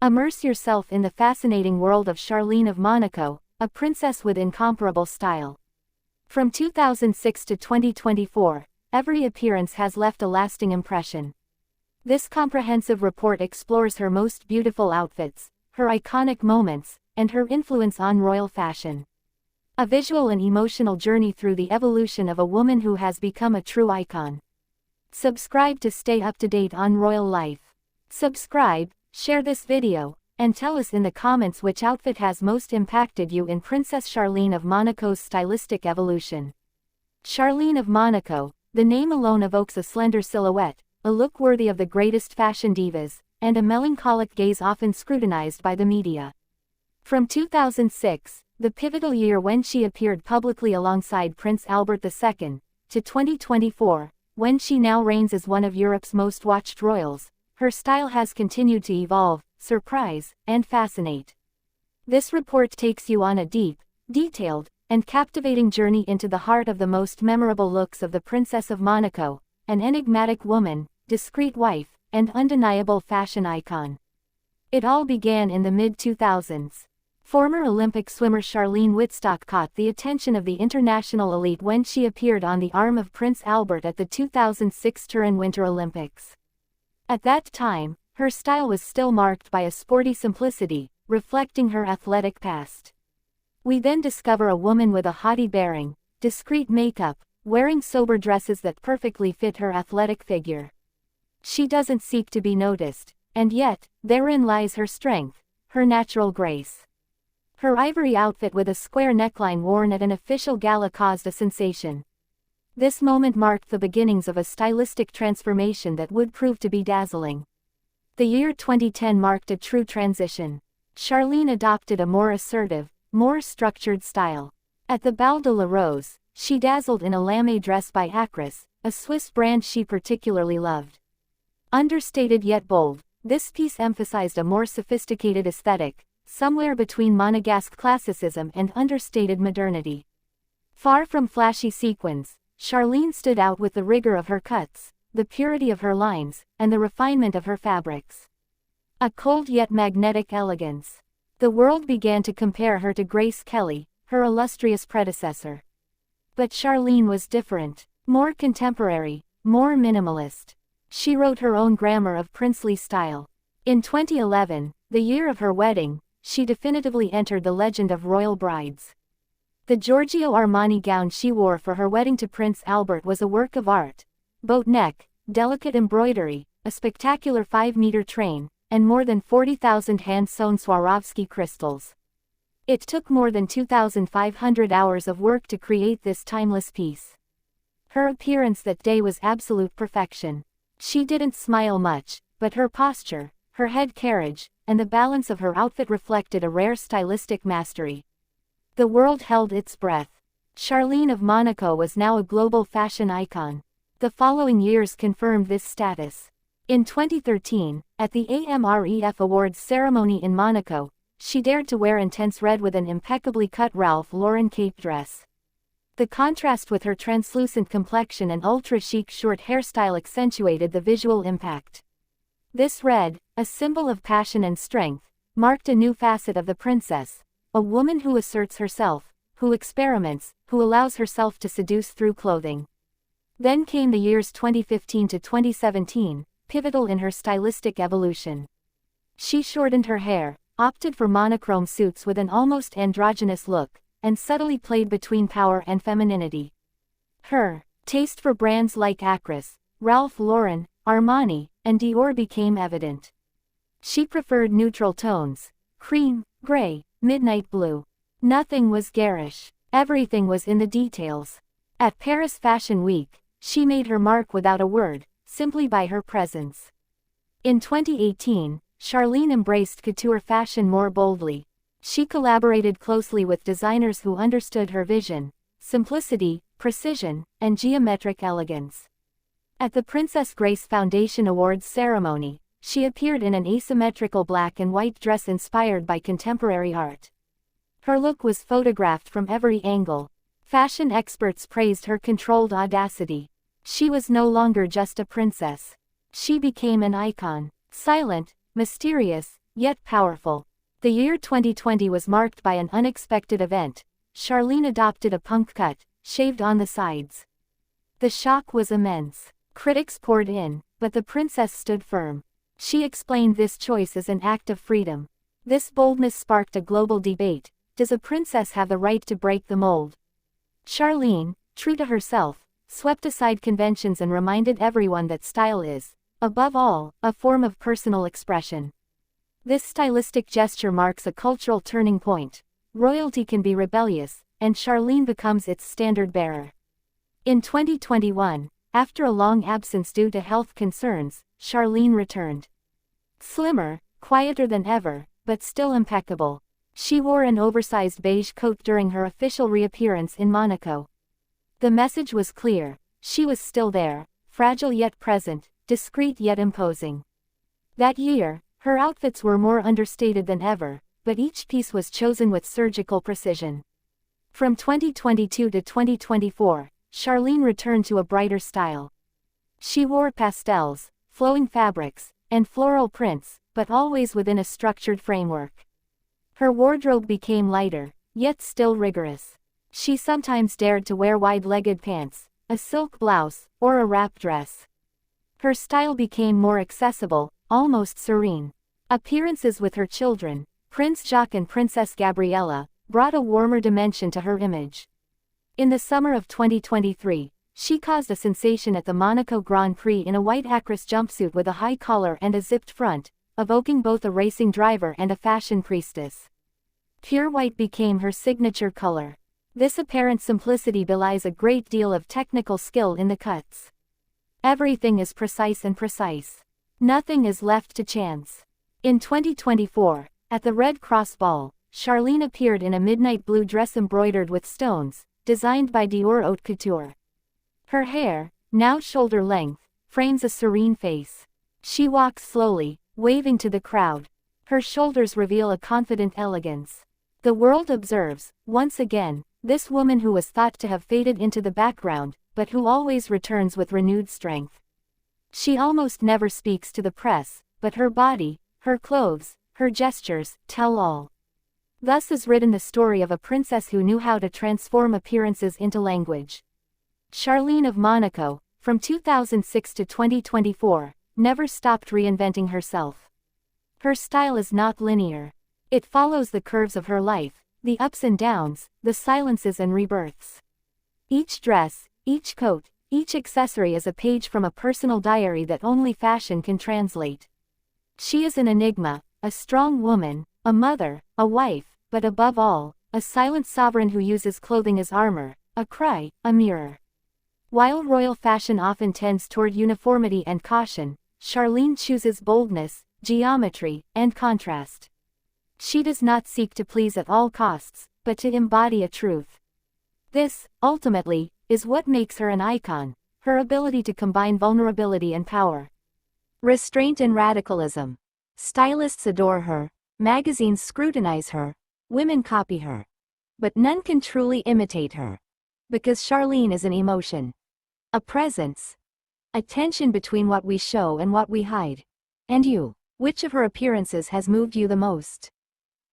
Immerse yourself in the fascinating world of Charlene of Monaco, a princess with incomparable style. From 2006 to 2024, every appearance has left a lasting impression. This comprehensive report explores her most beautiful outfits, her iconic moments, and her influence on royal fashion. A visual and emotional journey through the evolution of a woman who has become a true icon. Subscribe to stay up to date on royal life. Subscribe, share this video, and tell us in the comments which outfit has most impacted you in Princess Charlene of Monaco's stylistic evolution. Charlene of Monaco, the name alone evokes a slender silhouette, a look worthy of the greatest fashion divas, and a melancholic gaze often scrutinized by the media. From 2006, the pivotal year when she appeared publicly alongside Prince Albert II, to 2024, when she now reigns as one of Europe's most watched royals, her style has continued to evolve, surprise, and fascinate. This report takes you on a deep, detailed, and captivating journey into the heart of the most memorable looks of the Princess of Monaco, an enigmatic woman, discreet wife, and undeniable fashion icon. It all began in the mid-2000s. Former Olympic swimmer Charlene Wittstock caught the attention of the international elite when she appeared on the arm of Prince Albert at the 2006 Turin Winter Olympics. At that time, her style was still marked by a sporty simplicity, reflecting her athletic past. We then discover a woman with a haughty bearing, discreet makeup, wearing sober dresses that perfectly fit her athletic figure. She doesn't seek to be noticed, and yet, therein lies her strength, her natural grace. Her ivory outfit with a square neckline worn at an official gala caused a sensation. This moment marked the beginnings of a stylistic transformation that would prove to be dazzling. The year 2010 marked a true transition. Charlene adopted a more assertive, more structured style. At the Bal de la Rose, she dazzled in a lame dress by Acris, a Swiss brand she particularly loved. Understated yet bold, this piece emphasized a more sophisticated aesthetic, somewhere between Monegasque classicism and understated modernity. Far from flashy sequins, Charlene stood out with the rigor of her cuts, the purity of her lines, and the refinement of her fabrics. A cold yet magnetic elegance. The world began to compare her to Grace Kelly, her illustrious predecessor. But Charlene was different, more contemporary, more minimalist. She wrote her own grammar of princely style. In 2011, the year of her wedding, she definitively entered the legend of royal brides. The Giorgio Armani gown she wore for her wedding to Prince Albert was a work of art. Boat neck, delicate embroidery, a spectacular 5-meter train, and more than 40,000 hand-sewn Swarovski crystals. It took more than 2,500 hours of work to create this timeless piece. Her appearance that day was absolute perfection. She didn't smile much, but her posture, her head carriage, and the balance of her outfit reflected a rare stylistic mastery. The world held its breath. Charlene of Monaco was now a global fashion icon. The following years confirmed this status. In 2013, at the AMREF Awards ceremony in Monaco, she dared to wear intense red with an impeccably cut Ralph Lauren cape dress. The contrast with her translucent complexion and ultra-chic short hairstyle accentuated the visual impact. This red, a symbol of passion and strength, marked a new facet of the princess, a woman who asserts herself, who experiments, who allows herself to seduce through clothing. Then came the years 2015 to 2017, pivotal in her stylistic evolution. She shortened her hair, opted for monochrome suits with an almost androgynous look, and subtly played between power and femininity. Her taste for brands like Acris, Ralph Lauren, Armani, and Dior became evident. She preferred neutral tones, cream, gray, midnight blue. Nothing was garish. Everything was in the details. At Paris Fashion Week, she made her mark without a word, simply by her presence. In 2018, Charlene embraced couture fashion more boldly. She collaborated closely with designers who understood her vision, simplicity, precision, and geometric elegance. At the Princess Grace Foundation Awards ceremony, she appeared in an asymmetrical black and white dress inspired by contemporary art. Her look was photographed from every angle. Fashion experts praised her controlled audacity. She was no longer just a princess. She became an icon. Silent, mysterious, yet powerful. The year 2020 was marked by an unexpected event. Charlene adopted a punk cut, shaved on the sides. The shock was immense. Critics poured in, but the princess stood firm. She explained this choice as an act of freedom. This boldness sparked a global debate. Does a princess have the right to break the mold? Charlene, true to herself, swept aside conventions and reminded everyone that style is, above all, a form of personal expression. This stylistic gesture marks a cultural turning point. Royalty can be rebellious, and Charlene becomes its standard-bearer. In 2021, after a long absence due to health concerns, Charlene returned. Slimmer, quieter than ever, but still impeccable. She wore an oversized beige coat during her official reappearance in Monaco. The message was clear: she was still there, fragile yet present, discreet yet imposing. That year, her outfits were more understated than ever, but each piece was chosen with surgical precision. From 2022 to 2024, Charlene returned to a brighter style. She wore pastels, flowing fabrics, and floral prints, but always within a structured framework. Her wardrobe became lighter, yet still rigorous. She sometimes dared to wear wide-legged pants, a silk blouse, or a wrap dress. Her style became more accessible, almost serene. Appearances with her children, Prince Jacques and Princess Gabriella, brought a warmer dimension to her image. In the summer of 2023, she caused a sensation at the Monaco Grand Prix in a white across jumpsuit with a high collar and a zipped front, evoking both a racing driver and a fashion priestess. Pure white became her signature color. This apparent simplicity belies a great deal of technical skill in the cuts. Everything is precise and precise. Nothing is left to chance. In 2024, at the Red Cross Ball, Charlene appeared in a midnight blue dress embroidered with stones, designed by Dior Haute Couture. Her hair, now shoulder length, frames a serene face. She walks slowly, waving to the crowd. Her shoulders reveal a confident elegance. The world observes, once again, this woman who was thought to have faded into the background, but who always returns with renewed strength. She almost never speaks to the press, but her body, her clothes, her gestures, tell all. Thus is written the story of a princess who knew how to transform appearances into language. Charlene of Monaco, from 2006 to 2024, never stopped reinventing herself. Her style is not linear. It follows the curves of her life, the ups and downs, the silences and rebirths. Each dress, each coat, each accessory is a page from a personal diary that only fashion can translate. She is an enigma, a strong woman, a mother, a wife, but above all, a silent sovereign who uses clothing as armor, a cry, a mirror. While royal fashion often tends toward uniformity and caution, Charlene chooses boldness, geometry, and contrast. She does not seek to please at all costs, but to embody a truth. This, ultimately, is what makes her an icon, her ability to combine vulnerability and power. Restraint and radicalism. Stylists adore her, magazines scrutinize her, women copy her. But none can truly imitate her. Because Charlene is an emotion. A presence. A tension between what we show and what we hide. And you, which of her appearances has moved you the most?